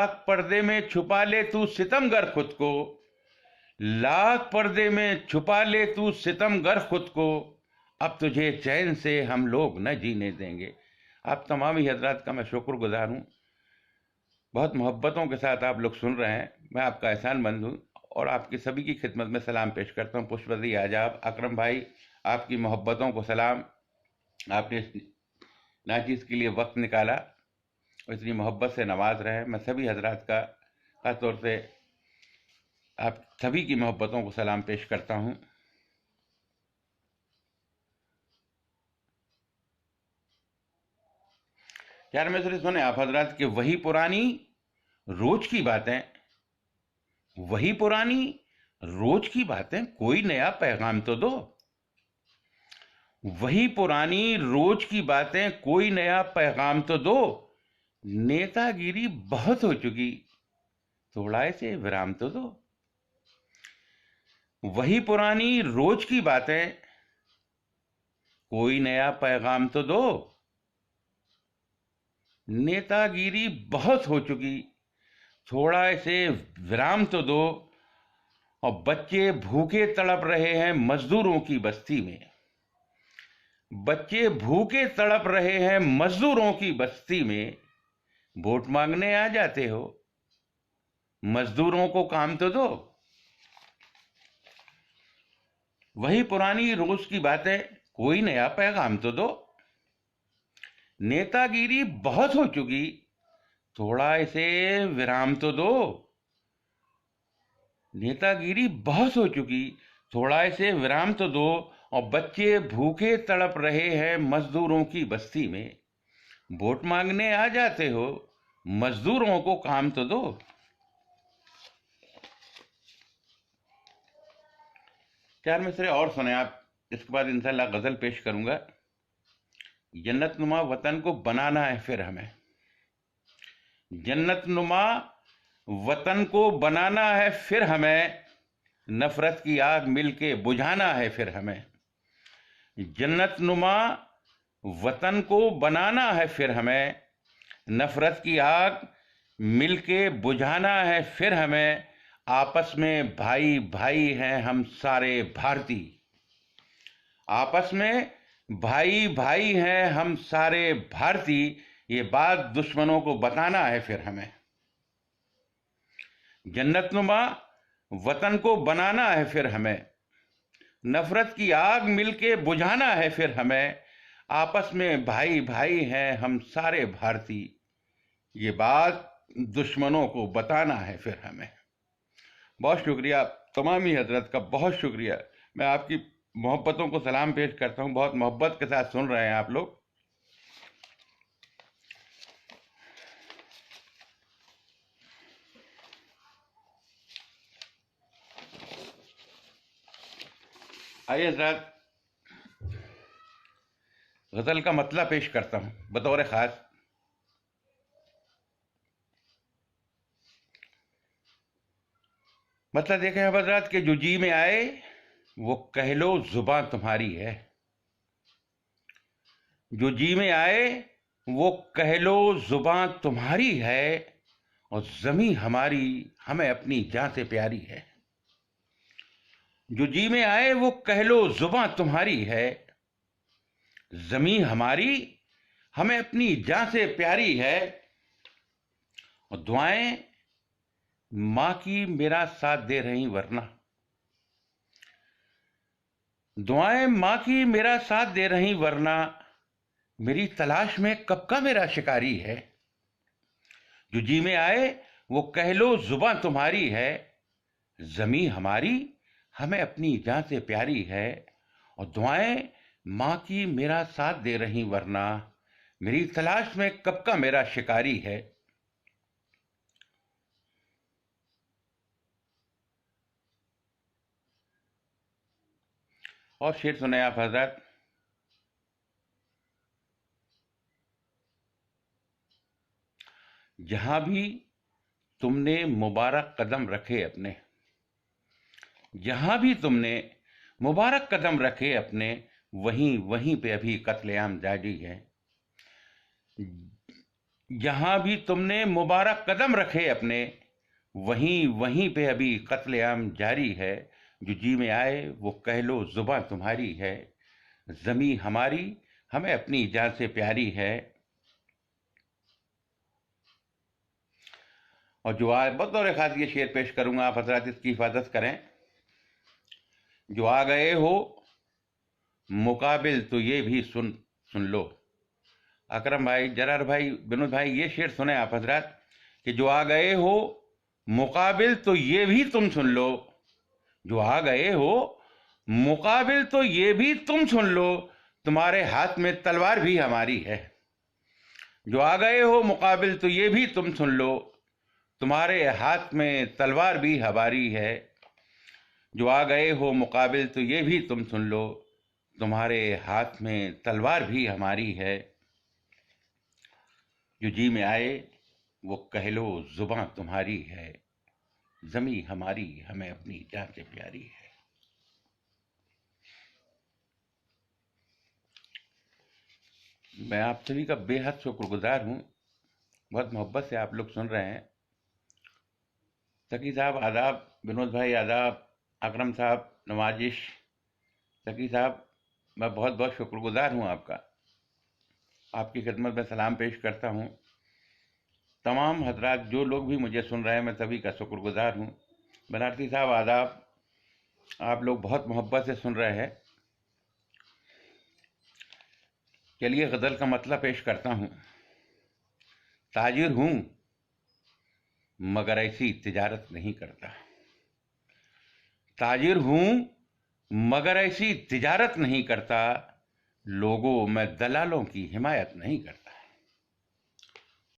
लाख पर्दे में छुपा ले तू सितमगर खुद को, लाख पर्दे में छुपा ले तू सितमगर खुद को, अब तुझे चैन से हम लोग न जीने देंगे। आप तमाम ही हजरात का मैं शुक्रगुजार हूँ। बहुत मोहब्बतों के साथ आप लोग सुन रहे हैं, मैं आपका एहसानमंद हूँ और आपकी सभी की खिदमत में सलाम पेश करता हूँ। पुष्पवती आजाब, अकरम भाई, आपकी मोहब्बतों को सलाम। आपने इस नाचीज़ के लिए वक्त निकाला और इतनी मोहब्बत से नवाज रहे हैं। मैं सभी हजरात का खास तौर से आप सभी की मोहब्बतों को सलाम पेश करता हूँ। यार मैं सिर्फ सुने आप हजरात के वही पुरानी रोज की बातें, वही पुरानी रोज की बातें, कोई नया पैगाम तो दो। वही पुरानी रोज की बातें, कोई नया पैगाम तो दो। नेतागिरी बहुत हो चुकी, थोड़ा इसे विराम तो दो। वही पुरानी रोज की बातें, कोई नया पैगाम तो दो। नेतागिरी बहुत हो चुकी, थोड़ा इसे विराम तो दो। और बच्चे भूखे तड़प रहे हैं मजदूरों की बस्ती में, बच्चे भूखे तड़प रहे हैं मजदूरों की बस्ती में। वोट मांगने आ जाते हो, मजदूरों को काम तो दो। वही पुरानी रोज की बातें, कोई नया पैगाम तो दो। नेतागिरी बहुत हो चुकी, थोड़ा इसे विराम तो दो। नेतागिरी बहुत हो चुकी, थोड़ा इसे विराम तो दो। और बच्चे भूखे तड़प रहे हैं मजदूरों की बस्ती में। वोट मांगने आ जाते हो, मजदूरों को काम तो दो। चार मिसरे और सुने आप, इसके बाद इंशाल्लाह गजल पेश करूंगा। जन्नत नुमा वतन को बनाना है फिर हमें, जन्नत नुमा वतन को बनाना है फिर हमें। नफरत की आग मिलके बुझाना है फिर हमें। जन्नत नुमा वतन को बनाना है फिर हमें। नफरत की आग मिलके बुझाना है फिर हमें। आपस में भाई भाई हैं हम सारे भारतीय, आपस में भाई भाई हैं हम सारे भारतीय। ये बात दुश्मनों को बताना है फिर हमें। जन्नतनुमा वतन को बनाना है फिर हमें। नफरत की आग मिलके बुझाना है फिर हमें। आपस में भाई भाई हैं हम सारे भारतीय। ये बात दुश्मनों को बताना है फिर हमें। बहुत शुक्रिया, तमाम ही हजरत का बहुत शुक्रिया। मैं आपकी मोहब्बतों को सलाम पेश करता हूँ। बहुत मोहब्बत के साथ सुन रहे हैं आप लोग। आइए हजरत, गजल का मतलब पेश करता हूँ बतौर खास। मतलब देखें हजरत के जो जी में आए वो कह लो जुबान तुम्हारी है। जो जी में आए वो कह लो जुबान तुम्हारी है। और जमी हमारी हमें अपनी जान से प्यारी है। जो जी में आए वो कह लो जुबान तुम्हारी है। जमी हमारी हमें अपनी जान से प्यारी है। और दुआएं मां की मेरा साथ दे रही वरना, दुआएं मां की मेरा साथ दे रही वरना। मेरी तलाश में कब का मेरा शिकारी है। जो जी में आए वो कह लो जुबान तुम्हारी है। जमी हमारी हमें अपनी जान से प्यारी है। और दुआएं मां की मेरा साथ दे रही वरना। मेरी तलाश में कब का मेरा शिकारी है। और शेर सुने आप हजरत। जहां भी तुमने मुबारक कदम रखे अपने, जहां भी तुमने मुबारक कदम रखे अपने, वहीं वहीं पे अभी कत्लेआम जारी है। जहां भी तुमने मुबारक कदम रखे अपने, वहीं वहीं पे अभी कत्लेआम जारी है। जो जी में आए वो कह लो जुबां तुम्हारी है। जमी हमारी हमें अपनी जान से प्यारी है। और जो आज बतौर खास ये शेर पेश करूंगा, आप हजरात इसकी हिफाजत करें। जो आ गए हो मुकाबिल तो ये भी सुन सुन लो। अकरम भाई, जरार भाई, विनोद भाई, ये शेर सुने आप हजरात कि जो आ गए हो मुकाबिल तो ये भी तुम सुन लो। जो आ गए हो मुकाबिल तो ये भी तुम सुन लो, तुम्हारे हाथ में तलवार भी हमारी है। जो आ गए हो मुकाबिल तो ये भी तुम सुन लो, तुम्हारे हाथ में तलवार भी हमारी है। जो आ गए हो मुकाबिल तो ये भी तुम सुन लो, तुम्हारे हाथ में तलवार भी हमारी है। जो जी में आए वो कह लो जुबां तुम्हारी है। जमी हमारी हमें अपनी जान से प्यारी है। मैं आप सभी का बेहद शुक्रगुजार हूँ। बहुत मोहब्बत से आप लोग सुन रहे हैं। तकी साहब आदाब, विनोद भाई आदाब, अकरम साहब नवाजिश। तकी साहब, मैं बहुत बहुत शुक्रगुजार हूँ आपका। आपकी खिदमत में सलाम पेश करता हूँ। तमाम हजरात जो लोग भी मुझे सुन रहे हैं, मैं सभी का शुक्रगुजार हूँ। बनारसी साहब आदाब, आप लोग बहुत मोहब्बत से सुन रहे हैं। चलिए गज़ल का मतलब पेश करता हूँ। ताजिर हूँ मगर ऐसी तिजारत नहीं करता। ताजिर हूँ मगर ऐसी तिजारत नहीं करता। लोगों मैं दलालों की हिमायत नहीं करता।